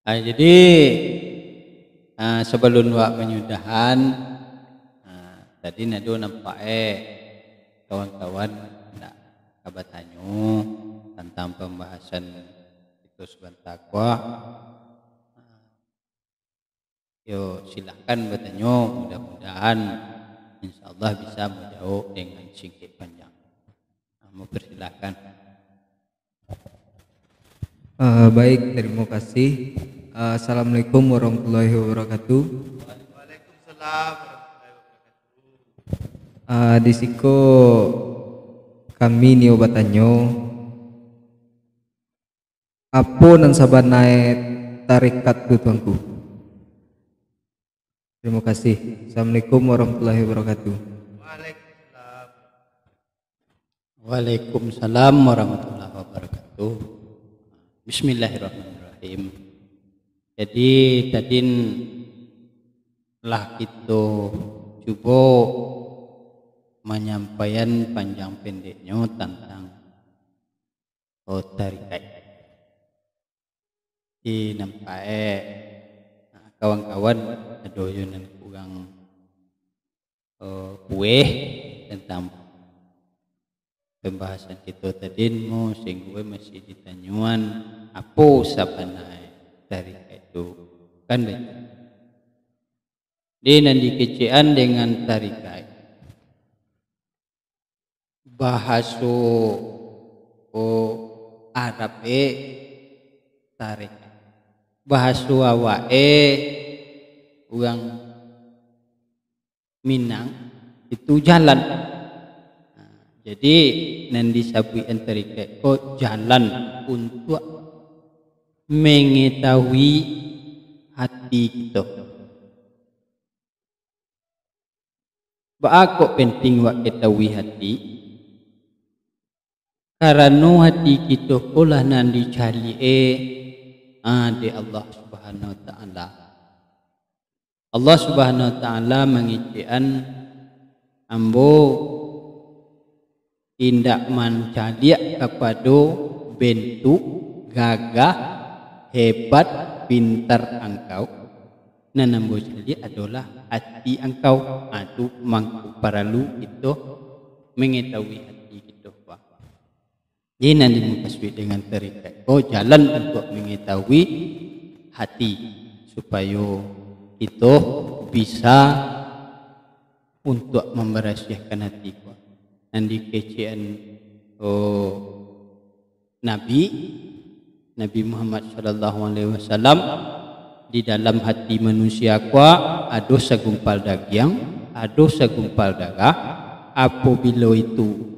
Jadi sebelum wak penyudahan, tadi nado nampak kawan-kawan nak kabatanyo tentang pembahasan itu sebentar kuah. Yo silakan bertanya, mudah-mudahan insyaallah bisa menjawab dengan singkat panjang. Mempersilahkan. Baik, terima kasih. Assalamualaikum warahmatullahi wabarakatuh. Waalaikumsalam warahmatullahi wabarakatuh. Di siko kami ni obatanyo apa nan sabanai tarikat tu tuanku. Terima kasih. Assalamualaikum warahmatullahi wabarakatuh. Waalaikumsalam. Waalaikumsalam warahmatullahi wabarakatuh. Bismillahirrahmanirrahim. Jadi tadi lah kita cuba menyampaikan panjang pendeknya tentang tarikat. Di nampak kawan-kawan ada yang kurang pueh tentang pembahasan kita tadi mo sehingga masih ditanyuan apa sabanai tarikat itu kan dia nanti kecian dengan tarikat bahasa Arab tarikat bahasa awak orang Minang itu jalan. Jadi nanti sabi tarikat ko jalan untuk mengetahui hati kita. Baako penting wak ketahui hati. Karena hati kita kolah nan dicari di Allah Subhanahu wa taala. Allah Subhanahu wa taala mengijian ambo tindak mencari kepada bentuk gagah hebat pintar engkau. Nanambo jadi adalah hati engkau. Itu mangku perlu itu mengetahui hati kita. Jadi nanti mukaswi dengan tarikat. Jalan untuk mengetahui hati supaya kita bisa untuk memberasiakan hati. Nanti kecian Nabi Muhammad sallallahu alaihi wasallam di dalam hati manusia ada segumpal daging, ada segumpal darah. Apabila itu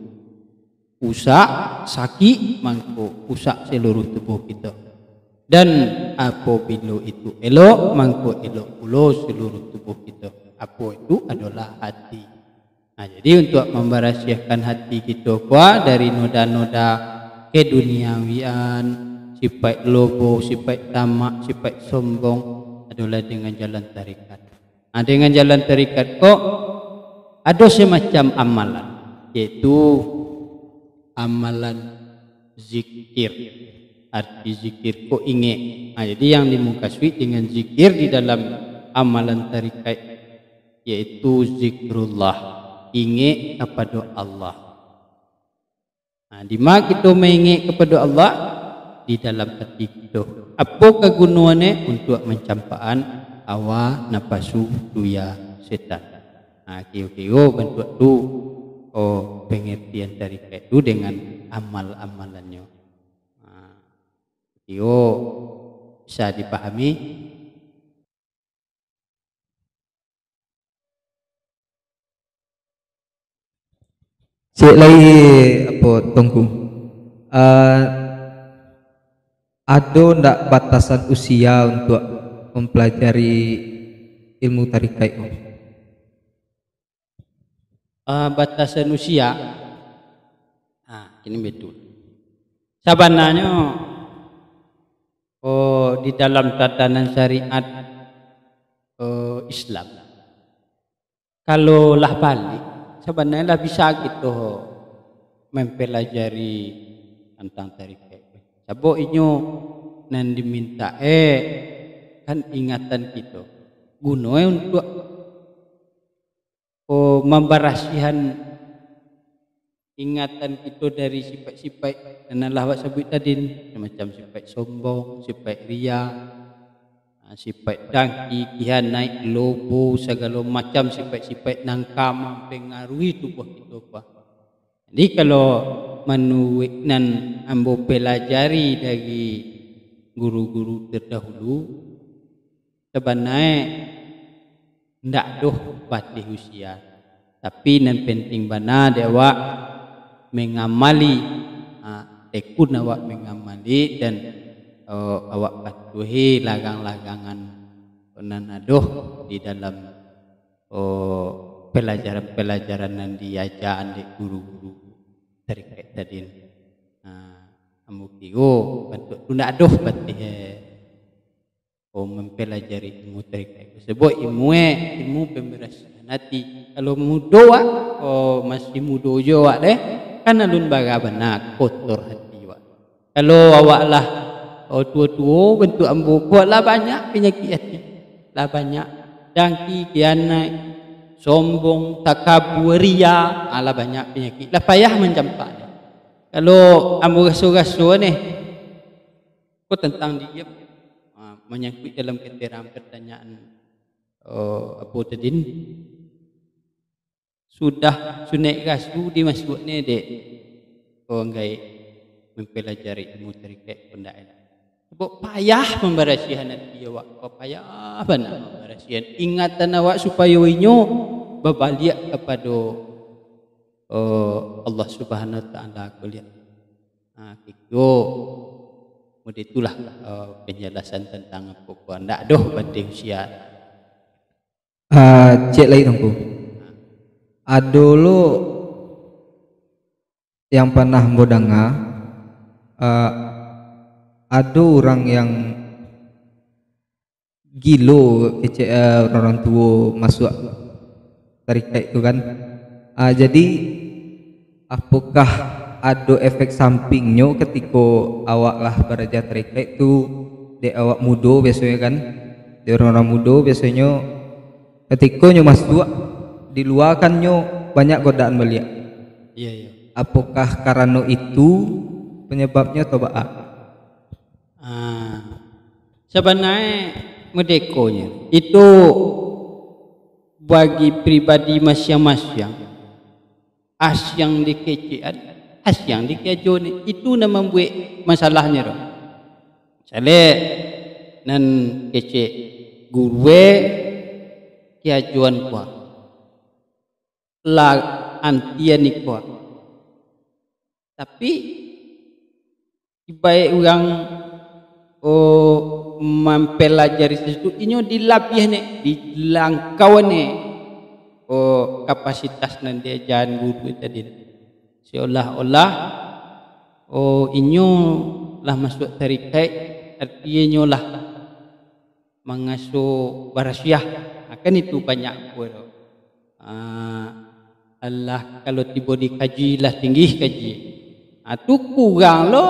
usak sakit, mangko usak seluruh tubuh kita. Dan apabila itu elok, mangko elok pula seluruh tubuh kita. Apa itu adalah hati. Jadi untuk memberasiakan hati kita dari noda-noda keduniawian, sifat lobo, sifat tamak, sifat sombong adalah dengan jalan tarikat. Dengan jalan tarikat ada semacam amalan, yaitu amalan zikir. Arti zikir ingat. Jadi yang dimukaswi dengan zikir di dalam amalan tarikat yaitu zikrullah. Ingat kepada Allah. Di mana kita mengingat kepada Allah? Di dalam hati kita. Apa kegunaannya? Untuk mencampakkan hawa napasu duya setan. Kira-kira bentuk tu pengertian tarikat itu dengan amal-amalannya. Kira bisa dipahami. Cik lagi apa tunggu. Ada ndak batasan usia untuk mempelajari ilmu tarikat? Batasan usia. Ini betul. Sebenarnya di dalam tatanan syariat Islam, kalau lah balik sebenarnya bisa gitu mempelajari tentang tarikat. Sebab inyo nan diminta kan ingatan kita gunanya untuk memberasihan ingatan kita dari sifat-sifat dan Allah sebut tadi macam sifat sombong, sifat ria, sifat dengki, khianat, lobo, segala macam sifat-sifat nangka mempengaruhi tubuh kita apa. Jadi kalau menurut nan ambo pelajari dari guru-guru terdahulu sebenarnya ndak doh batas usia, tapi nan penting bana dewa mengamali tekun awak mengamali dan awak patuhi lagang-lagangan nan adoh di dalam pelajaran-pelajaran yang diajarkan di guru-guru tarekat tadi. Ambo kira bentuk tu nak adoh batas mempelajari ilmu tarekat. Sebab ilmu pemberasihan hati. Kalau muda masih muda je awak deh, kan alun baga benar kotor hati awak. Kalau awak lah tua-tua bentuk ambo buatlah banyak penyakit hati. Lah banyak dengki, khianat, sombong, takabur, ria, lah banyak penyakit. Lah payah mencampak. Kalau ambo rasa-rasa ni kau tentang dia menyangkut dalam keterangan pertanyaan apa tadi sudah naik rasu dimasuk ni dek orang gay mempelajari ilmu tarekat pendaan. Sebab payah memberasihan hati awak, payah benar memberasihan ingatan awak supaya inyo berbalik kepada Allah Subhanahu Wa Taala kuliah. Kiko mudi itulah penjelasan tentang apa kau ndak doh penting usia. Cek lagi tunggu. Ada lo yang pernah mau dengar, ada orang yang gilo kecek orang tua masuk tarekat itu kan. Jadi apakah ada efek sampingnya ketika awak lah belajar tarekat itu di awak muda biasanya kan, di orang-orang muda biasanya ketika nyo masuk di luar kan nyo banyak godaan belia. Iya. Apakah karena itu penyebabnya atau apa? Sebenarnya medekonya itu bagi pribadi masing-masing asyang dikecian yang dikejo ni itu nak membuat masalahnya dah. Misalnya nan kece guru keajuan kuat la antian ni kuat. Tapi baik orang mempelajari sesuatu ini dilapih ni dilangkau ni kapasitas nan dia jalan guru tadi. Seolah-olah inyo lah masuk tarekat artinya lah mengasuh barasiah akan itu banyak pun. Allah kalau tiba dikaji lah tinggi kaji. Tu kurang lo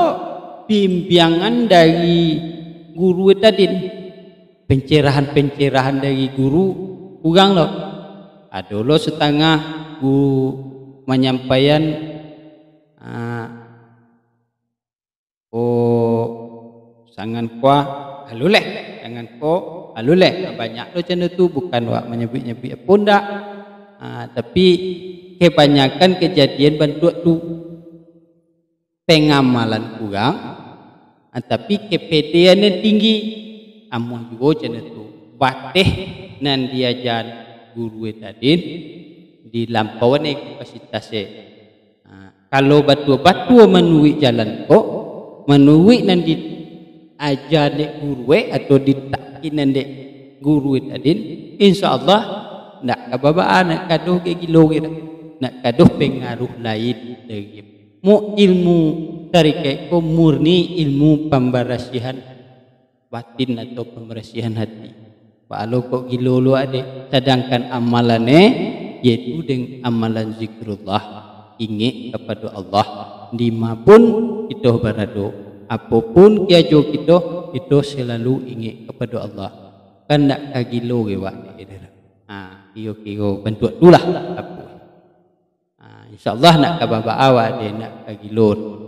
bimbingan dari guru tadi, pencerahan dari guru kurang lo. Ada lo setengah guru menyampaikan sangan kuah aluleh sangan ko aluleh banyak lo channel tu bukan wak menyebut-nyebut pun dak tapi kebanyakan kejadian bentuk tu pengamalan kurang tapi kepedean tinggi amun juga channel tu bateh nan diajar guru tadi di lampauan kapasitasnya. Kalau batu-batu menurut jalan kok, menurut nan diajar dek guru atau ditakin nan dek guru tadi, insya-Allah nak kababaan nak kaduh ke gilo kita, nak kaduh pengaruh lain dari mu ilmu tarekat ko murni ilmu pembersihan batin atau pembersihan hati. Kalau kok gilo lu ade, sedangkan amalannya yaitu dengan amalan zikrullah. Ingat kepada Allah dimanapun kita berada, apapun kiajo kita selalu ingat kepada Allah. kan nak kagilo ke wak dia. Kira-kira bentuk tu lah apa. InsyaAllah nak kababa awak dia nak kagilo.